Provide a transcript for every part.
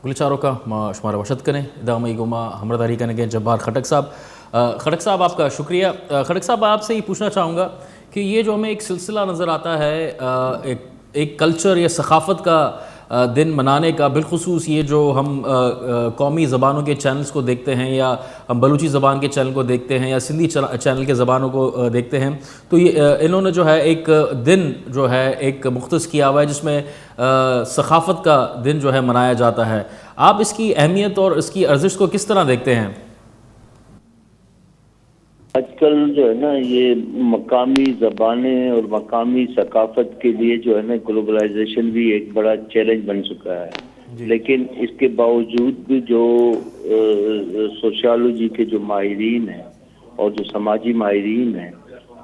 گلچاروں کا شمار وشد کریں دامی گما ہمرداری کرنے کے جبار خٹک صاحب آپ کا شکریہ. خٹک صاحب آپ سے یہ پوچھنا چاہوں گا کہ یہ جو ہمیں ایک سلسلہ نظر آتا ہے ایک کلچر یا ثقافت کا دن منانے کا، بالخصوص یہ جو ہم قومی زبانوں کے چینلز کو دیکھتے ہیں یا ہم بلوچی زبان کے چینل کو دیکھتے ہیں یا سندھی چینل کے زبانوں کو دیکھتے ہیں، تو یہ انہوں نے جو ہے ایک دن جو ہے ایک مختص کیا ہوا ہے جس میں ثقافت کا دن جو ہے منایا جاتا ہے. آپ اس کی اہمیت اور اس کی ارزش کو کس طرح دیکھتے ہیں؟ آج کل جو ہے نا یہ مقامی زبانیں اور مقامی ثقافت کے لیے جو ہے نا گلوبلائزیشن بھی ایک بڑا چیلنج بن چکا ہے. لیکن اس کے باوجود بھی جو سوشیالوجی کے جو ماہرین ہیں اور جو سماجی ماہرین ہیں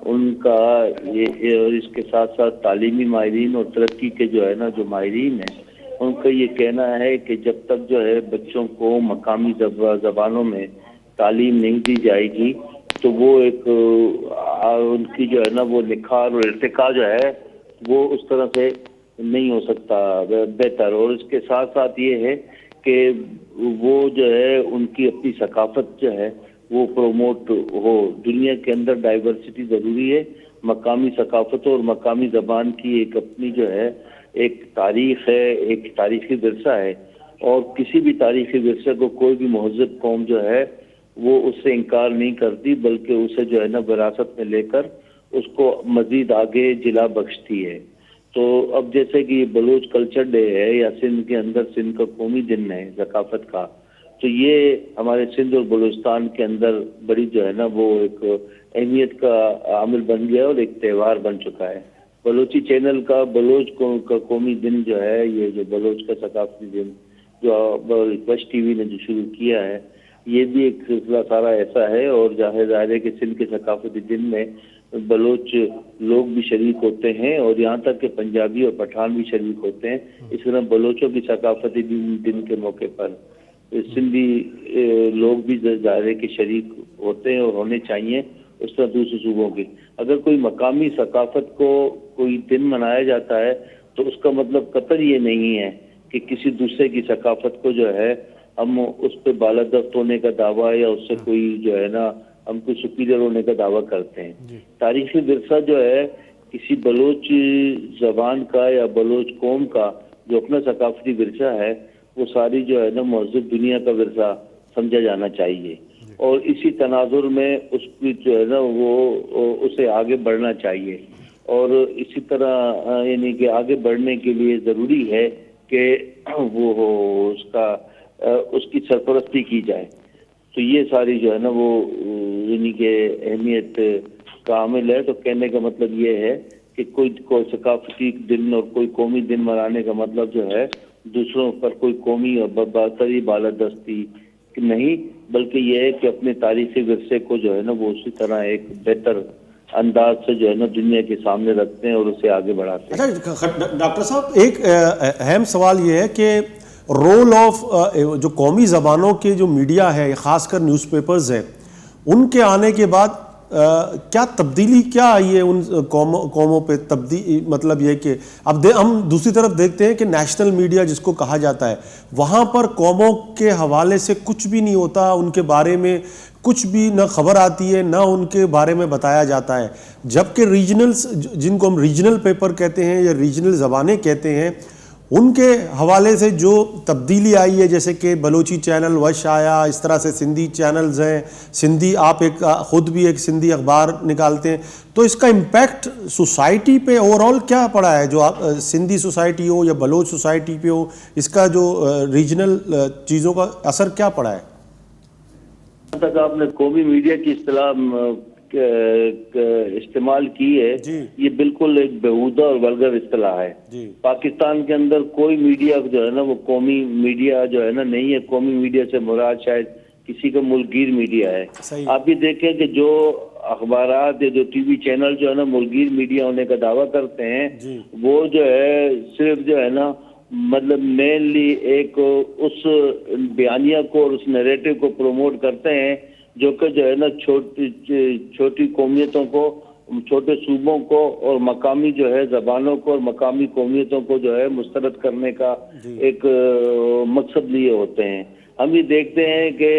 ان کا اور اس کے ساتھ ساتھ تعلیمی ماہرین اور ترقی کے جو ہے نا جو ماہرین ہیں ان کا یہ کہنا ہے کہ جب تک جو ہے بچوں کو مقامی زبانوں میں تعلیم نہیں دی جائے گی تو وہ ایک ان کی جو ہے نا وہ نکھار اور ارتقاء جو ہے وہ اس طرح سے نہیں ہو سکتا بہتر. اور اس کے ساتھ ساتھ یہ ہے کہ وہ جو ہے ان کی اپنی ثقافت جو ہے وہ پروموٹ ہو. دنیا کے اندر ڈائیورسٹی ضروری ہے. مقامی ثقافتوں اور مقامی زبان کی ایک اپنی جو ہے ایک تاریخ ہے، ایک تاریخی ورثہ ہے، اور کسی بھی تاریخی ورثے کو کوئی بھی مہذب قوم جو ہے وہ اس سے انکار نہیں کرتی بلکہ اسے جو ہے نا وراثت میں لے کر اس کو مزید آگے جلا بخشتی ہے. تو اب جیسے کہ بلوچ کلچر ڈے ہے یا سندھ کے اندر سندھ کا قومی دن ہے ثقافت کا، تو یہ ہمارے سندھ اور بلوچستان کے اندر بڑی جو ہے نا وہ ایک اہمیت کا عامل بن گیا اور ایک تہوار بن چکا ہے. بلوچی چینل کا بلوچ کا قومی دن جو ہے، یہ جو بلوچ کا ثقافتی دن جو ویسٹ ٹی وی نے جو شروع کیا ہے، یہ بھی ایک سلسلہ سارا ایسا ہے. اور ظاہر ہے کہ سندھ کے ثقافتی دن میں بلوچ لوگ بھی شریک ہوتے ہیں اور یہاں تک کہ پنجابی اور پٹھان بھی شریک ہوتے ہیں. اس طرح بلوچوں کی ثقافتی دن کے موقع پر سندھی لوگ بھی ظاہر ہے کہ شریک ہوتے ہیں اور ہونے چاہیے. اس طرح دوسرے صوبوں کی اگر کوئی مقامی ثقافت کو کوئی دن منایا جاتا ہے تو اس کا مطلب قطعاً یہ نہیں ہے کہ کسی دوسرے کی ثقافت کو جو ہے ہم اس پہ بالادست ہونے کا دعویٰ یا اس سے کوئی جو ہے نا ہم کوئی سپیریئر ہونے کا دعویٰ کرتے ہیں. تاریخی ورثہ جو ہے کسی بلوچ زبان کا یا بلوچ قوم کا جو اپنا ثقافتی ورثہ ہے وہ ساری جو ہے نا مہذب دنیا کا ورثہ سمجھا جانا چاہیے. اور اسی تناظر میں اس کی جو ہے نا وہ اسے آگے بڑھنا چاہیے. اور اسی طرح یعنی کہ آگے بڑھنے کے لیے ضروری ہے کہ وہ اس کی سرپرستی کی جائے. تو یہ ساری جو ہے نا وہ یعنی کہ اہمیت کا عامل ہے. تو کہنے کا مطلب یہ ہے کہ کوئی ثقافتی دن اور کوئی قومی دن منانے کا مطلب جو ہے دوسروں پر کوئی قومی اور برتری بالادستی نہیں، بلکہ یہ ہے کہ اپنے تاریخی ورثے کو جو ہے نا وہ اسی طرح ایک بہتر انداز سے جو ہے نا دنیا کے سامنے رکھتے ہیں اور اسے آگے بڑھاتے ہیں. اچھا ڈاکٹر صاحب، ایک اہم سوال یہ ہے کہ رول آف جو قومی زبانوں کے جو میڈیا ہے، خاص کر نیوز پیپرز ہیں، ان کے آنے کے بعد کیا تبدیلی کیا آئی ہے ان قوموں پہ؟ مطلب یہ کہ اب ہم دوسری طرف دیکھتے ہیں کہ نیشنل میڈیا جس کو کہا جاتا ہے وہاں پر قوموں کے حوالے سے کچھ بھی نہیں ہوتا، ان کے بارے میں کچھ بھی نہ خبر آتی ہے نہ ان کے بارے میں بتایا جاتا ہے. جبکہ ریجنلز جن کو ہم ریجنل پیپر کہتے ہیں یا ریجنل زبانیں کہتے ہیں، ان کے حوالے سے جو تبدیلی آئی ہے، جیسے کہ بلوچی چینل وش آیا، اس طرح سے سندھی چینلز ہیں، سندھی آپ خود بھی ایک سندھی اخبار نکالتے ہیں، تو اس کا امپیکٹ سوسائٹی پہ اوور آل کیا پڑا ہے؟ جو آپ سندھی سوسائٹی ہو یا بلوچ سوسائٹی پہ ہو، اس کا جو ریجنل چیزوں کا اثر کیا پڑا ہے؟ تک آپ نے قومی میڈیا کی اصطلاح استعمال کی ہے، یہ بالکل ایک بیہودہ اور ولگر اصطلاح ہے. پاکستان کے اندر کوئی میڈیا جو ہے نا وہ قومی میڈیا جو ہے نا نہیں ہے. قومی میڈیا سے مراد شاید کسی کا ملک گیر میڈیا ہے. آپ بھی دیکھیں کہ جو اخبارات یا جو ٹی وی چینل جو ہے نا ملک گیر میڈیا ہونے کا دعویٰ کرتے ہیں وہ جو ہے صرف جو ہے نا مطلب مینلی ایک اس بیانیہ کو اور اس نیریٹو کو پروموٹ کرتے ہیں جو کہ جو ہے نا چھوٹی قومیتوں کو چھوٹے صوبوں کو اور مقامی جو ہے زبانوں کو اور مقامی قومیتوں کو جو ہے مسترد کرنے کا ایک مقصد لیے ہوتے ہیں. ہم یہ دیکھتے ہیں کہ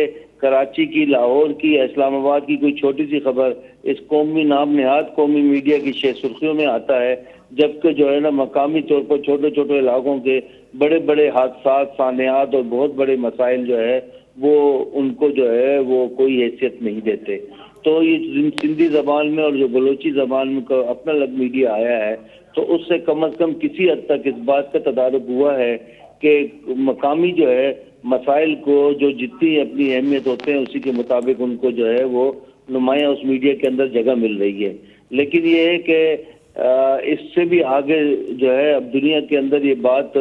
کراچی کی، لاہور کی، اسلام آباد کی کوئی چھوٹی سی خبر اس قومی نام نہاد قومی میڈیا کی سرخیوں میں آتا ہے، جبکہ جو ہے نا مقامی طور پر چھوٹے چھوٹے علاقوں کے بڑے بڑے حادثات، سانحات اور بہت بڑے مسائل جو ہے وہ ان کو جو ہے وہ کوئی حیثیت نہیں دیتے. تو یہ سندھی زبان میں اور جو بلوچی زبان میں اپنا الگ میڈیا آیا ہے، تو اس سے کم از کم کسی حد تک اس بات کا تدارک ہوا ہے کہ مقامی جو ہے مسائل کو جو جتنی اپنی اہمیت ہوتے ہیں اسی کے مطابق ان کو جو ہے وہ نمایاں اس میڈیا کے اندر جگہ مل رہی ہے. لیکن یہ ہے کہ اس سے بھی آگے جو ہے اب دنیا کے اندر یہ بات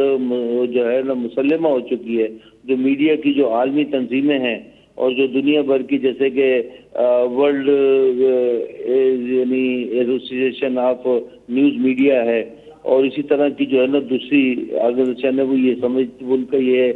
جو ہے نا مسلمہ ہو چکی ہے. جو میڈیا کی جو عالمی تنظیمیں ہیں اور جو دنیا بھر کی جیسے کہ ورلڈ یعنی ایسوسیشن آف نیوز میڈیا ہے اور اسی طرح کی جو ہے نا دوسری آرگنائزیشن ہے، وہ یہ سمجھ ان کا یہ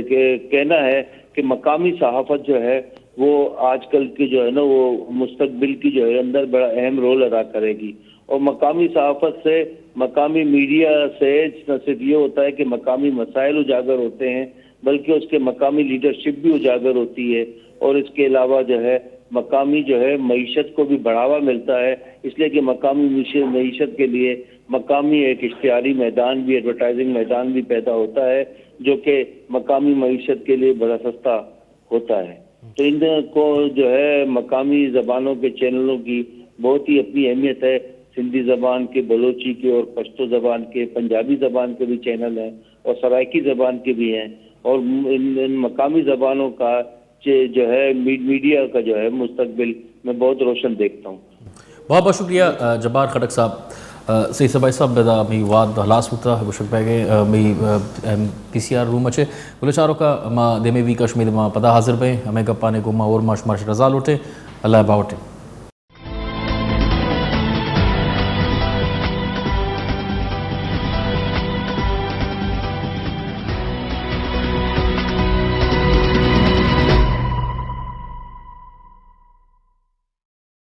کہ کہنا ہے کہ مقامی صحافت جو ہے وہ آج کل کی جو ہے نا وہ مستقبل کی جو ہے اندر بڑا اہم رول ادا کرے گی. اور مقامی صحافت سے، مقامی میڈیا سے نہ صرف یہ ہوتا ہے کہ مقامی مسائل اجاگر ہوتے ہیں بلکہ اس کے مقامی لیڈرشپ بھی اجاگر ہوتی ہے، اور اس کے علاوہ جو ہے مقامی جو ہے معیشت کو بھی بڑھاوا ملتا ہے، اس لیے کہ مقامی معیشت کے لیے مقامی ایک اشتہاری میدان بھی، ایڈورٹائزنگ میدان بھی پیدا ہوتا ہے جو کہ مقامی معیشت کے لیے بڑا سستا ہوتا ہے. تو ان کو جو ہے مقامی زبانوں کے چینلوں کی بہت ہی اپنی اہمیت ہے. سندھی زبان کے، بلوچی کے اور پشتو زبان کے، پنجابی زبان کے بھی چینل ہیں اور سرائکی زبان کے بھی ہیں، اور ان مقامی زبانوں کا جو ہے میڈیا کا جو ہے مستقبل میں بہت روشن دیکھتا ہوں. بہت بہت شکریہ جبار خٹک صاحب. سی سبائی صاحب بدا می واد ہلاس ہوتا گوشک پیگے می پی سی آر روم اچھے بولے چاروں کا ما دیمے وی کشمیر ما پدا حاضر بیں ہمیں گپانے کو ما اور ماش رضا لوٹے اللہ باوٹے.